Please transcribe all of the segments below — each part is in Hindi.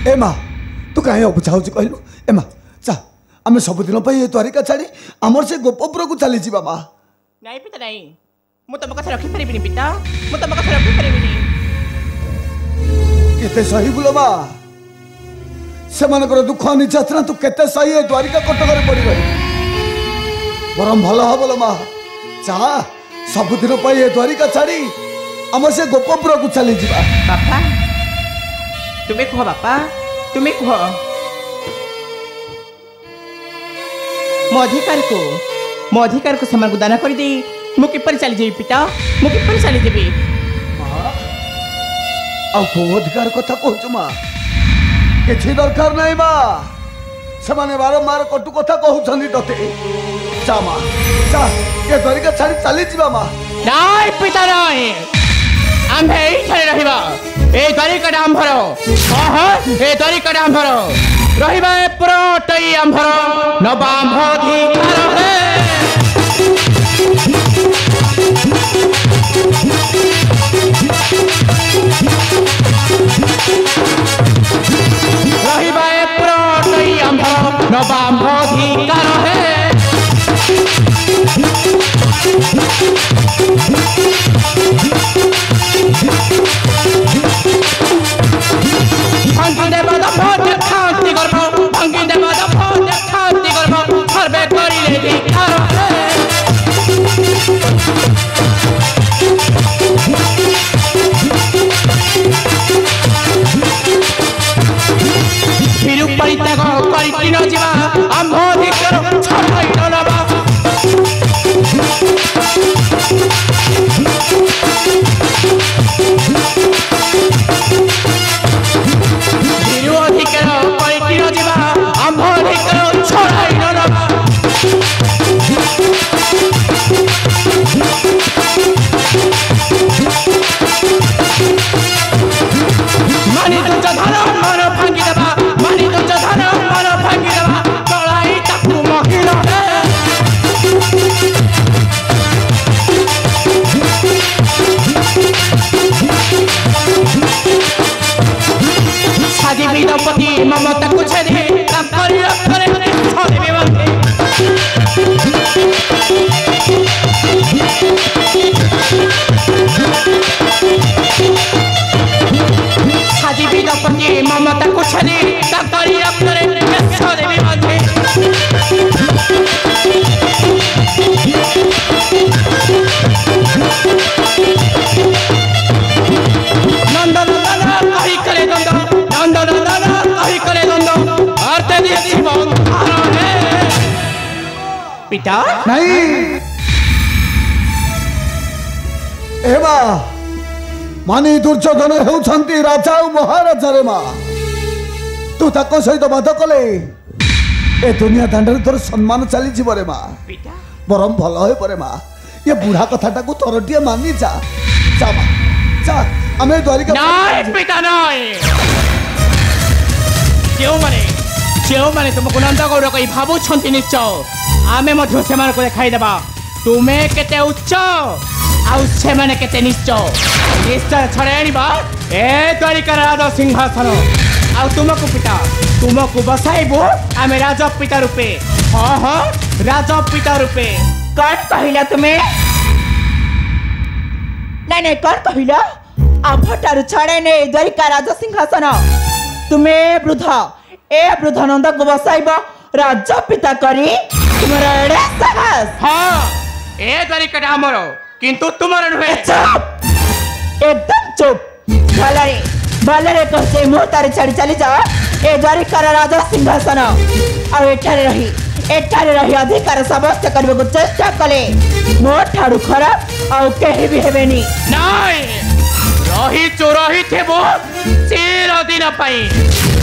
ए माँ तू कहीं अबुझा कहलु ए माँ चा आम सबुदिन द्वारिका छाड़ी आमर से गोपपुर को चली जा माँ नहीं पिता नहीं मु तुम कथा रखी पारिबिनी पिता मु तुम कथा रखी पारिबिनी केते सही बोलो माँ से दुख निर्यातना तू केते सही द्वारिका कटक पड़ रही बरम भल हम लो माँ चा सबुदिन द्वारिका छाड़ी आम से गोपपुर को चली जा बापा तुम्हें कह बापा तुम्हें कह मो अधिकार को से दान कर दे मु किपर चली जाबी पिता मु किपर चली जाबी आ को अधिकार कथा कहछु माँ किछि दरकार नहीं माँ से बारंबार कटु कथा कहउछनी तते जा माँ जा ये द्वारिका छाड़ी चली जा माँ नहीं पिता नहीं आम्भे एठारे रहिबा ए द्वारिका आम्भर ए द्वारिका आम्भर रहिबा ए पुरटई आम्भर नबाम्भधिकार हे रहिबा ए पुरटई आम्भर नबाम्भधिकार हे भांगी देव दफन खांति करब भांगी देव दफन खांति करब सर्वे करिले धिकार फिर परित्याग करि न जीवा आम्भ अधिकार छाड़ाई न नबा पति ममता को छेदे करे छोड़े बंदे साजी पति ममता को छेदे करे छोड़े बंदे नंदन कही करे पिता नहीं ए माँ मानी दुर्योधन होउछंती राजा और महाराजा रे माँ तू ताको सहित बाध कले ए दुनिया दांडे तोर सम्मान चली जीव रे माँ बरम भल हो परे माँ ये बुढ़ा कथाटा को थरटिए मानी जा जा माँ जा आमे द्वारिका नहीं पिता नहीं क्यों माने तुमको नंदगौड़ कही भावुंट निश्चय आमे मध्य से देखाई देबा तुम्हें केते उच्च आउ से माने केते निश्चय छड़े आनिबा ए द्वारिका राज सिंहासन आउ तुमको पिता तुमको बसाइबो आमे राज पिता रूपे हाँ राज पिता रूपे कौन कहिला तुम्हें नहीं कौन कहिला आभटारु छड़े ने द्वारिका राज सिंहासन तुम्हें वृद्ध नंद को बसाइब राज पिता करी तुम्हारा एड़े साहस हाँ ए द्वारिका हमर किंतु तुम्हारा नुहे चुप एकदम चुप भलरे कहते मुहूर्त छाड़ी चली जा ए द्वारिका राज सिंहासन आ एठारे रही अधिकार साब्यस्त करने को चेष्टा कले मो ठाड़ू खराब आ केही भी हेबेनी नहीं रही चोरही थेबो चिर दिन पाई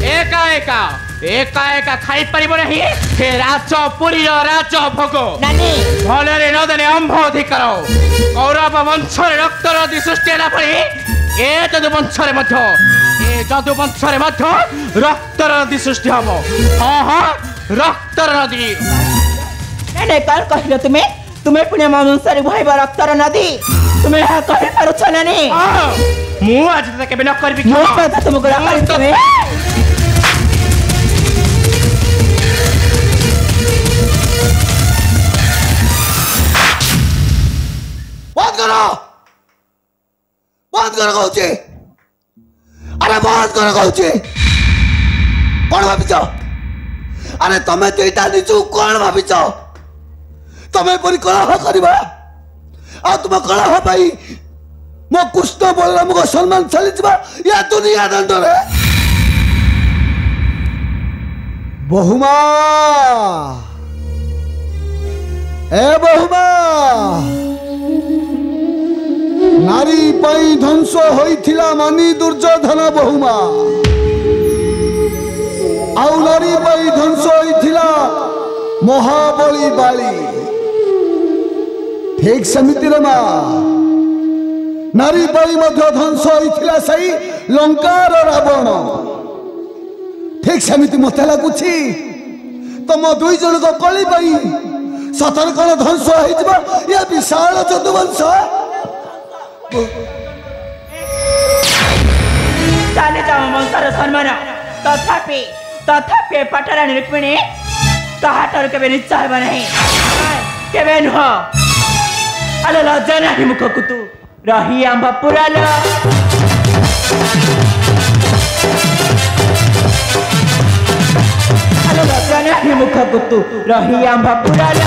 एका खाई परिबो नहीं हे राज पुरी राज भोग नानी भलरे न देने अंभ अधिकार कौरव वंश रक्त नदी सृष्टि होला परी ए जदु वंश रक्त नदी सृष्टि हबो हाँ रक्त नदी नहीं कौन कहलो तुम्हें पुण्य वंश भाई रक्त नदी तुम्हें यह कहि पारुछ नानी मु आज तक केबे न करबी तुमको बंद कर कहूचे अरे बंद कर कहूचे कौन भाविच अरे तमें तो यहाँ निजू कौन भाविच तमें परी कलह करवा आ तुम कलह पाई मो कृष्ण बलराम को सम्मान चली या दुनिया दंडरे बहुमा ए बहुमा नारी पाई ध्वंस होइथिला मानी दुर्योधन बहुमा आउ नारी पाई ध्वंस होइथिला महाबली बाली ठीक समिति रे मा नारी पाई मध्य ध्वंस होइथिला सही लंकार रावण ठीक समिति मते लागुछि तम दुई जन को कली पाई सतर कण ध्वंस होइजबा या विशाल जदुवंश चले जाओ वंशर सम्मान तथापि तथापि पटरानी रुक्मिणी ताहाटर केबे निश्चय हेबा नहीं केबे नुह अले लज्जा नहीं मुख कुतु रही आंबा पुराल अले लज्जा नहीं मुख कुतु रही आंबा पुराल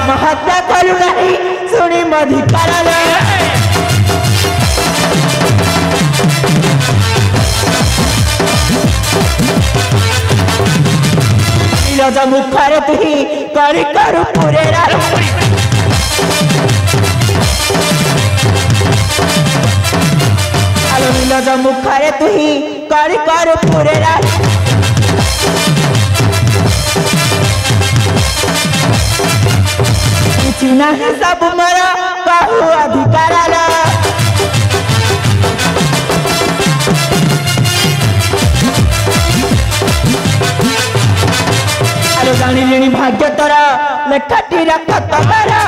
महत्या करू नहीं सुनी मधिकार लजा मुखारे तुही करी करू पूरे लजा मुखारे तुही करी करू पूरे चिना है सब मरा कहू अधिकार अरे जानी लेनी भाग्य तोरा लेखाटी रख तमारा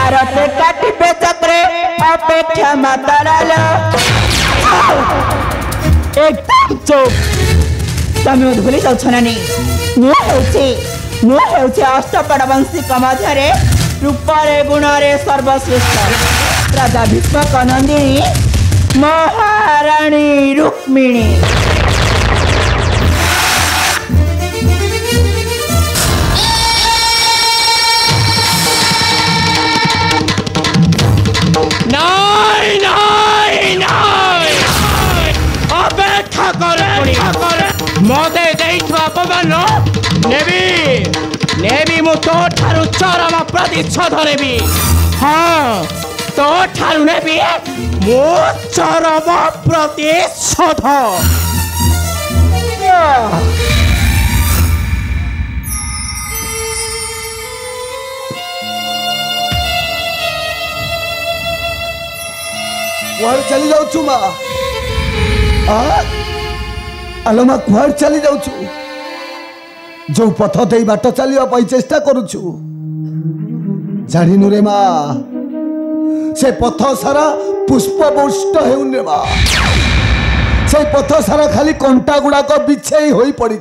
आरते काटी पे चक्रे अपेक्षा माताराल एकदम चुप तमे भूली जाउछ ना नी नु हेउछि अष्टपटवंशी मध्यरे रूपरे गुणरे सर्वश्रेष्ठ राजा भीष्मक नंदिनी महारानी रुक्मिणी नाई नाई नाई अपेक्षा करे मते देइथवा अपमान नेबी मु तो ठारू चरम प्रतिशोध नेबी हाँ तो ठारू नेबी मु चरम प्रतिशोध कुआर चली जाऊँ माँ आलो माँ कुआर चली जाऊँ जो पथ दे बाट चलने चेष्टा करुचु जानिनु रे माँ से पथ सारा पुष्पपुष्ट हेउने माँ से पथ सारा खाली कंटा गुड़ाक बिछे हो पड़ी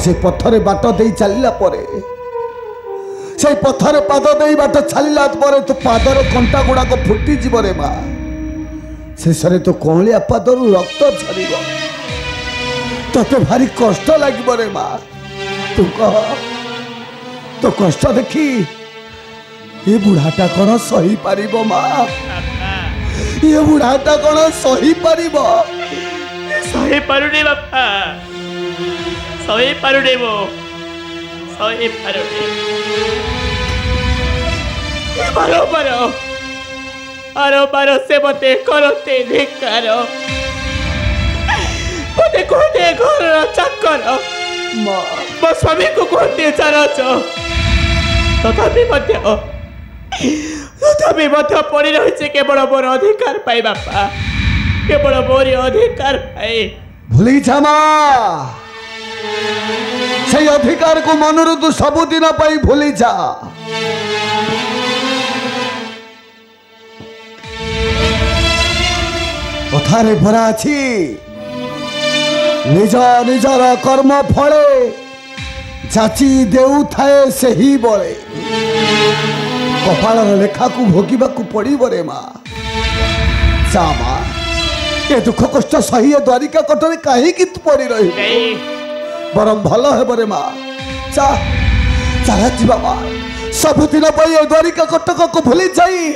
से पथरे बाट दे चलला परे से पथरे पाद दे बाट चलला परे तो पादर कंटा गुड़ाक फुटी जीव रे माँ शेषे तो कौलिया पादर रक्त झरिब तते भारी कष्ट लगे रे माँ तू कह तो कष्ट देखी ये बुढ़ाटा कौन सही पार माँ ये बुढ़ाटा कौन सही पार सही पारुनी बापा सही पारुनी मो सही पारुनी बारो बारो आरो बारो से मते करते धिक्कार मते कहते घर चाकर माँ मो स्वामी को कहते चारच तथापि मध्य पड़ी रही केवल मोर अधिकार पाई बापा केवल मोर अधिकार पाई भूली छामा से अधिकार को मनरु तू सबुदिन पाई भूली जा कथारे भरा अछि निज निजर कर्म फले जाची देउ थाए सही बळे कपाळर लेखा को भोगिबा को पड़िब रे माँ जा माँ ए दुख कष्ट सही ए द्वारिका कटरे काहे कि तू पड़ी रही बरम भल हे बरे माँ जा चला जीवा माँ सबुदिन पर ए द्वारिका कटक को भूली जाई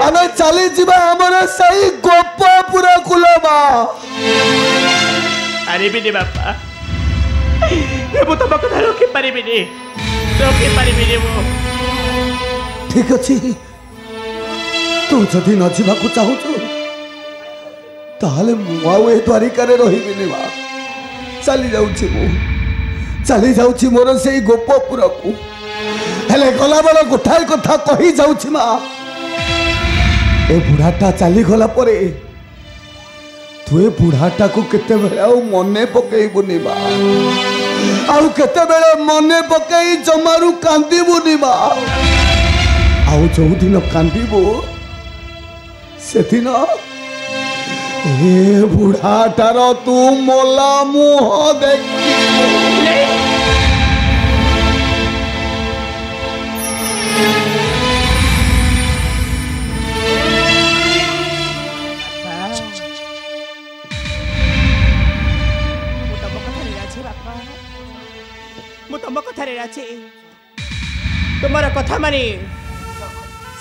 आमे चली जीवा हमर सही गोपापुर कुल माँ अरे भी बापा मु तुम कथा रखी पारिबिनी मु ठीक अच्छी तू जदि न जावाक चाहूँ ताहले मुआउ ए द्वारिका रही माँ चली जाऊँ मोर से गोपपुर को हेले गला बेला गोटाए कथा कही जाऊँ माँ ए बुढ़ाटा चली गला परे तु ए बुढ़ाटा को केते बेले आउ मने पकेइबुनी माँ आउ केते बेले मने पकेई जमारू कांदीबुनी माँ आउ जो दिन कांदीबु से दिन ए बुढ़ाटार तू मोला मुह देखी तुम कथा तुम कथा मानी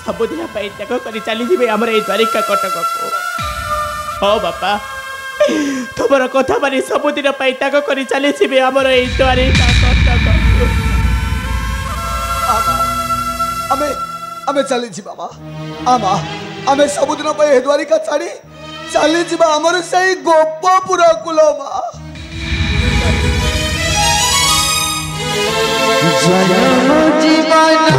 सबुदिन त्याग कर चली जी आम द्वारिका कटक को हाँ बापा तुम कथा मानी सबुदिन त्याग कर चली जी आम द्वारिका कटक आमे चली जी बाबा आमा आमे सबुदिन द्वारिका छाड़ी चली जी आमर सही गोपपुर कुल माँ जीवन